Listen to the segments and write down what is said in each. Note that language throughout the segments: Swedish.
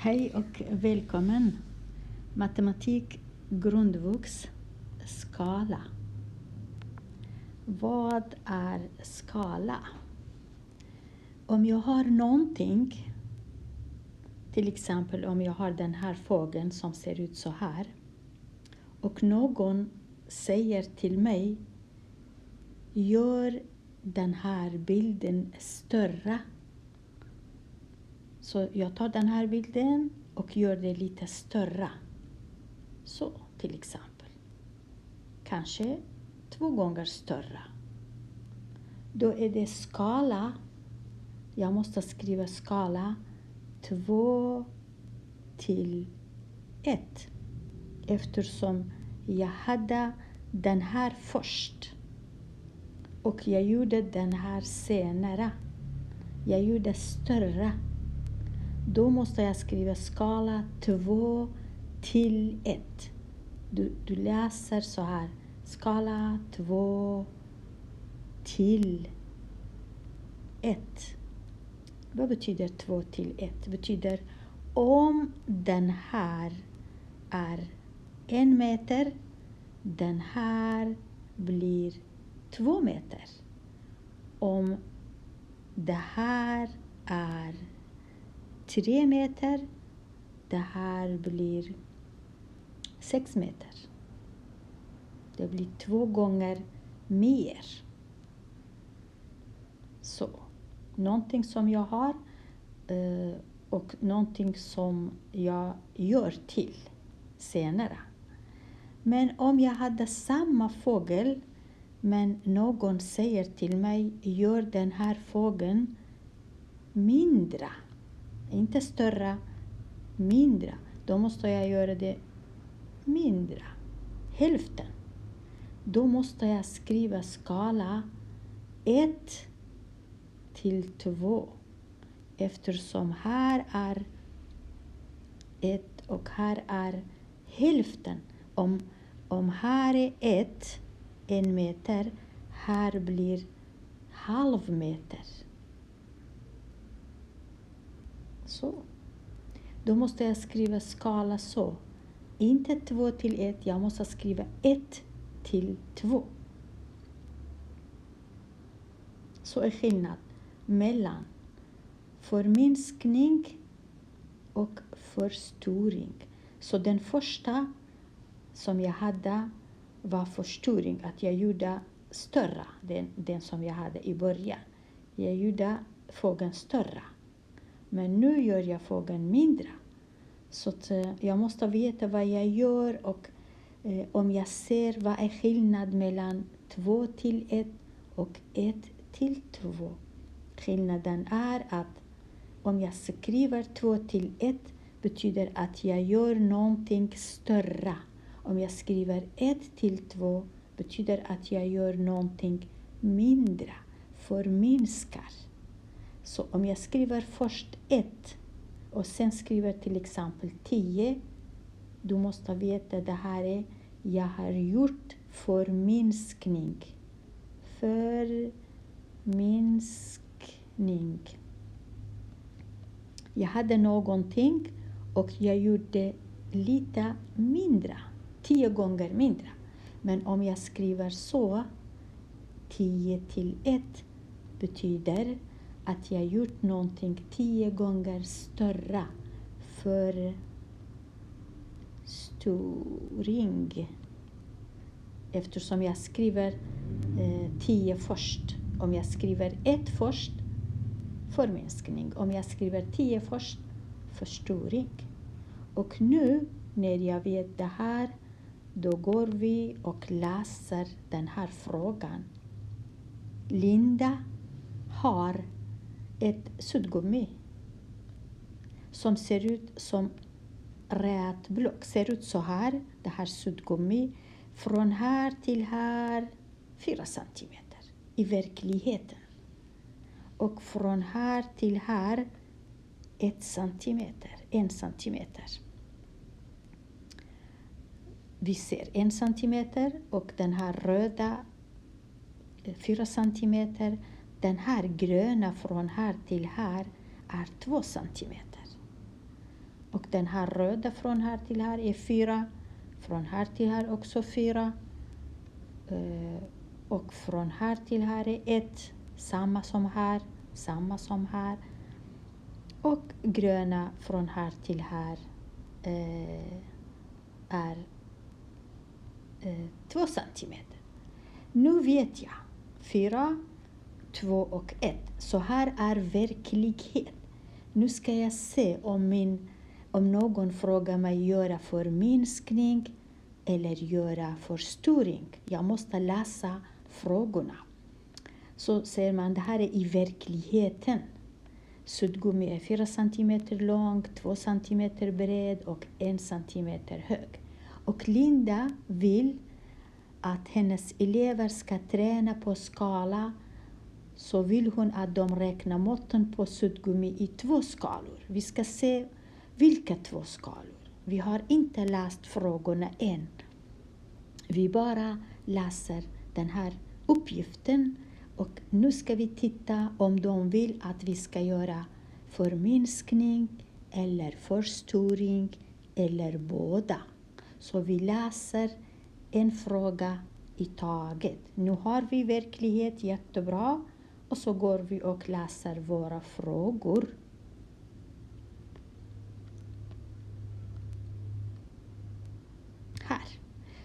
Hej och välkommen. Matematik grundvux skala. Vad är skala? Om jag har någonting, till exempel om jag har den här fågeln som ser ut så här, och någon säger till mig, gör den här bilden större. Så jag tar den här bilden och gör det lite större. Så till exempel. Kanske 2 gånger större. Då är det skala. Jag måste skriva skala 2 till 1. Eftersom jag hade den här först. Och jag gjorde den här senare. Jag gjorde större. Då måste jag skriva skala 2 till 1. Du läser så här. Skala 2 till 1. Vad betyder 2 till 1? Det betyder om den här är 1 meter, den här blir 2 meter. Om det här är 3 meter, det här blir 6 meter. Det blir 2 gånger mer. Så, någonting som jag har och någonting som jag gör till senare. Men om jag hade samma fågel, men någon säger till mig, gör den här fågeln mindre. Inte större, mindre. Då måste jag göra det mindre. Hälften. Då måste jag skriva skala 1 till 2. Eftersom här är 1 och här är hälften. Om här är 1 meter, här blir halv meter. Så. Då måste jag skriva skala så. Inte 2 till 1, jag måste skriva 1 till 2. Så är skillnad mellan förminskning och förstoring. Så den första som jag hade var förstoring. Att jag gjorde större, den som jag hade i början. Jag gjorde fågeln större. Men nu gör jag fågeln mindre. Så att jag måste veta vad jag gör och om jag ser vad är skillnad mellan 2 till 1 och 1 till 2. Skillnaden är att om jag skriver 2 till 1 betyder att jag gör någonting större. Om jag skriver 1 till 2 betyder att jag gör någonting mindre, förminskar. Så om jag skriver först 1 och sen skriver till exempel 10, du måste veta det här är, jag har gjort förminskning. Förminskning. Jag hade någonting och jag gjorde lite mindre, 10 gånger mindre. Men om jag skriver så, 10 till 1 betyder att jag gjort någonting 10 gånger större. Förstoring. Eftersom jag skriver 10 först. Om jag skriver 1 först, förminskning. Om jag skriver 10 först, förstoring. Och nu när jag vet det här, då går vi och läser den här frågan. Linda har ett suddgummi som ser ut som rät block. Ser ut så här, det här suddgummi. Från här till här 4 centimeter i verkligheten. Och från här till här 1 centimeter. Vi ser 1 centimeter och den här röda 4 centimeter. Den här gröna från här till här är 2 centimeter. Och den här röda från här till här är 4. Från här till här också 4. Och från här till här är 1. Samma som här. Samma som här. Och gröna från här till här är 2 centimeter. Nu vet jag. 4, 2 och 1. Så här är verklighet. Nu ska jag se om någon frågar mig göra förminskning eller göra förstoring. Jag måste läsa frågorna. Så ser man det här är i verkligheten. Suddgummi är 4 centimeter lång, 2 centimeter bred och 1 centimeter hög. Och Linda vill att hennes elever ska träna på skala, så vill hon att de räknar måtten på suddgummi i 2 skalor. Vi ska se vilka 2 skalor. Vi har inte läst frågorna än. Vi bara läser den här uppgiften och nu ska vi titta om de vill att vi ska göra förminskning eller förstoring eller båda. Så vi läser en fråga i taget. Nu har vi verklighet jättebra och så går vi och läser våra frågor. Här.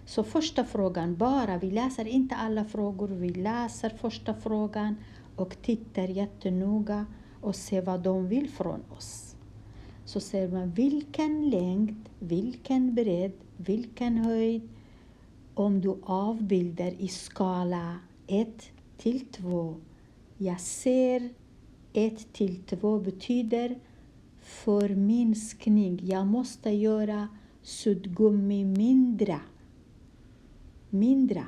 Så första frågan bara, vi läser inte alla frågor, vi läser första frågan och tittar jättenoga och ser vad de vill från oss. Så ser man vilken längd, vilken bredd, vilken höjd. Om du avbildar i skala 1 till 2. Jag ser 1 till 2 betyder förminskning. Jag måste göra suddgummi mindre. Mindre.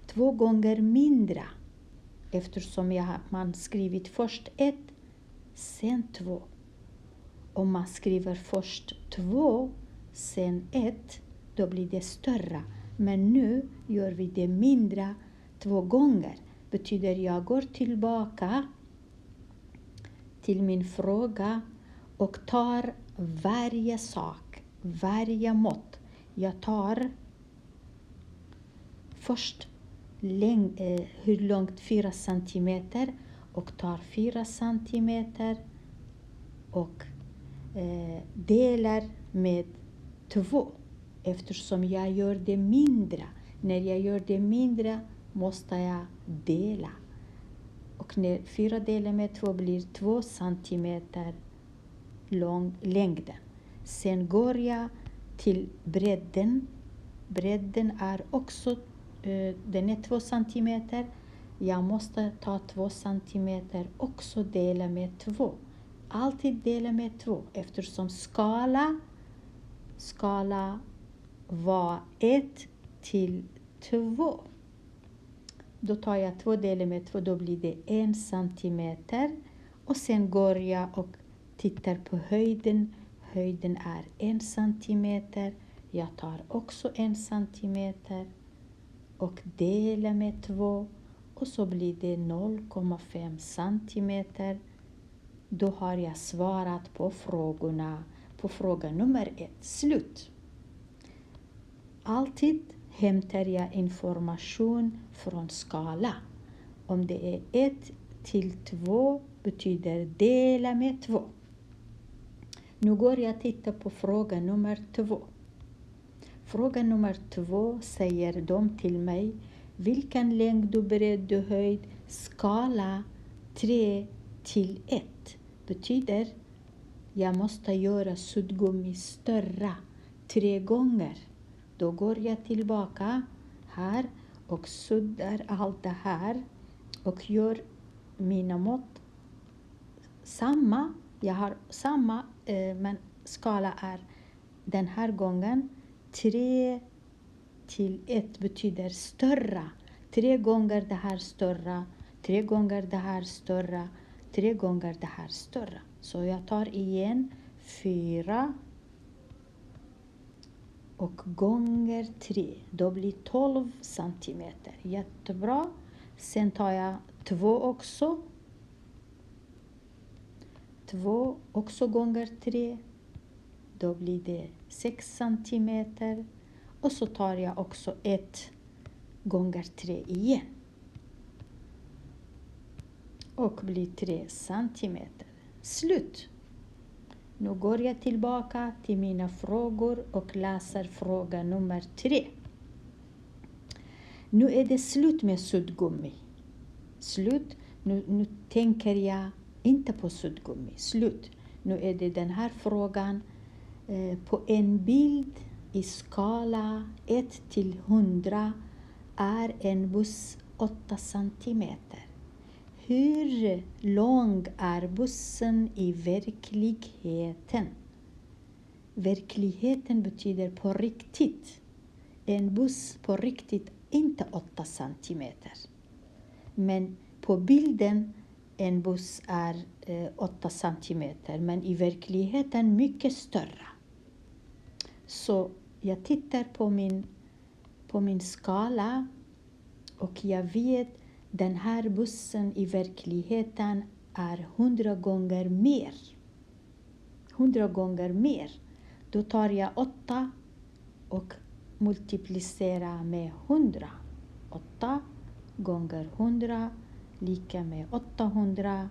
2 gånger mindre. Eftersom man skrivit först 1, sen 2. Om man skriver först 2, sen 1, då blir det större. Men nu gör vi det mindre 2 gånger. Betyder jag går tillbaka till min fråga och tar varje sak, varje mått. Jag tar först hur långt 4 centimeter och tar 4 centimeter och delar med 2. Eftersom jag gör det mindre. När jag gör det mindre måste jag dela. Och när 4 delar med 2 blir 2 centimeter lång längden. Sen går jag till bredden. Bredden är också den är 2 centimeter. Jag måste ta 2 centimeter också dela med 2. Alltid dela med 2 eftersom skala var 1 till 2. Då tar jag 2 delar med 2, då blir det 1 centimeter. Och sen går jag och tittar på höjden. Höjden är 1 centimeter. Jag tar också 1 centimeter och delar med 2. Och så blir det 0,5 centimeter. Då har jag svarat på frågorna. På fråga nummer 1. Slut. Alltid hämtar jag information från skala. Om det är 1 till 2 betyder dela med 2. Nu går jag och tittar på fråga nummer 2. Fråga nummer 2 säger de till mig. Vilken längd och bredd och höjd skala 3 till 1 betyder jag måste göra suddgummi större 3 gånger. Då går jag tillbaka här och suddar allt det här och gör mina mått samma. Jag har samma men skala är den här gången 3 till 1 betyder större. 3 gånger det här större, 3 gånger det här större, 3 gånger det här större. Så jag tar igen 4 och gånger 3. Då blir 12 centimeter. Jättebra. Sen tar jag 2 också. 2 också gånger 3. då blir det 6 centimeter. Och så tar jag också 1 gånger 3 igen. Och blir 3 centimeter. Slut. Nu går jag tillbaka till mina frågor och läser fråga nummer 3. Nu är det slut med suddgummi. Slut. Nu tänker jag inte på suddgummi. Slut. Nu är det den här frågan. På en bild i skala 1 till 100 är en buss 8 centimeter. Hur lång är bussen i verkligheten? Verkligheten betyder på riktigt. En buss på riktigt inte 8 centimeter. Men på bilden en buss är 8 centimeter. Men i verkligheten mycket större. Så jag tittar på min skala och jag vet den här bussen i verkligheten är 100 gånger mer. 100 gånger mer. Då tar jag 8 och multiplicerar med 100. 8 gånger 100 lika med 800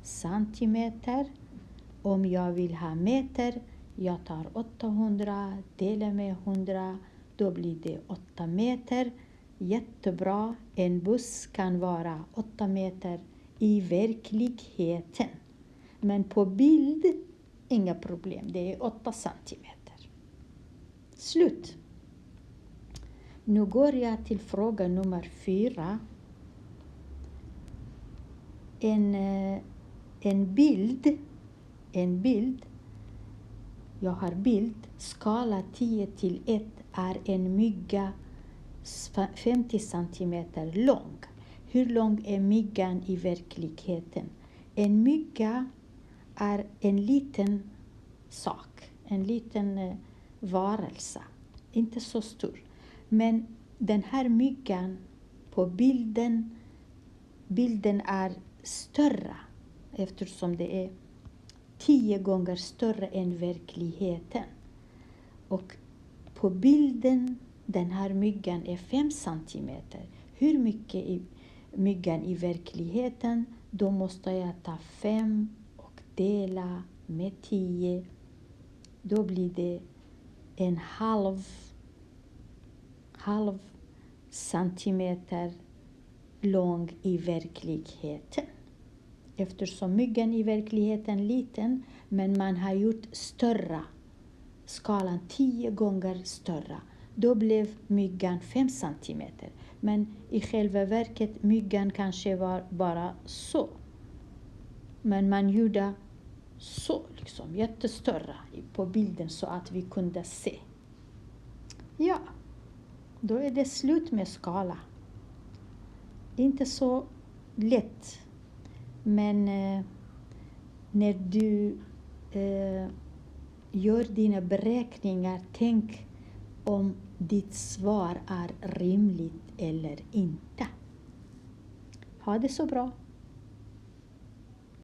centimeter. Om jag vill ha meter, jag tar 800, delar med 100, då blir det 8 meter. Jättebra, en buss kan vara 8 meter i verkligheten. Men på bild, inga problem, det är 8 centimeter. Slut. Nu går jag till fråga nummer 4. En bild. Jag har bild. Skala 10 till 1 är en mygga 50 centimeter lång. Hur lång är myggan i verkligheten? En mygga är en liten sak. En liten varelse. Inte så stor. Men den här myggan på bilden är större. Eftersom det är 10 gånger större än verkligheten. Och på bilden den här myggan är 5 centimeter. Hur mycket är myggan i verkligheten? Då måste jag ta 5 och dela med 10. Då blir det en halv centimeter lång i verkligheten. Eftersom myggan i verkligheten är liten, men man har gjort större. Skalan 10 gånger större. Då blev myggan 5 centimeter. Men i själva verket myggan kanske var bara så. Men man gjorde så liksom jättestörre på bilden så att vi kunde se. Ja, då är det slut med skala. Inte så lätt. Men när du gör dina beräkningar, tänk om ditt svar är rimligt eller inte. Ha det så bra.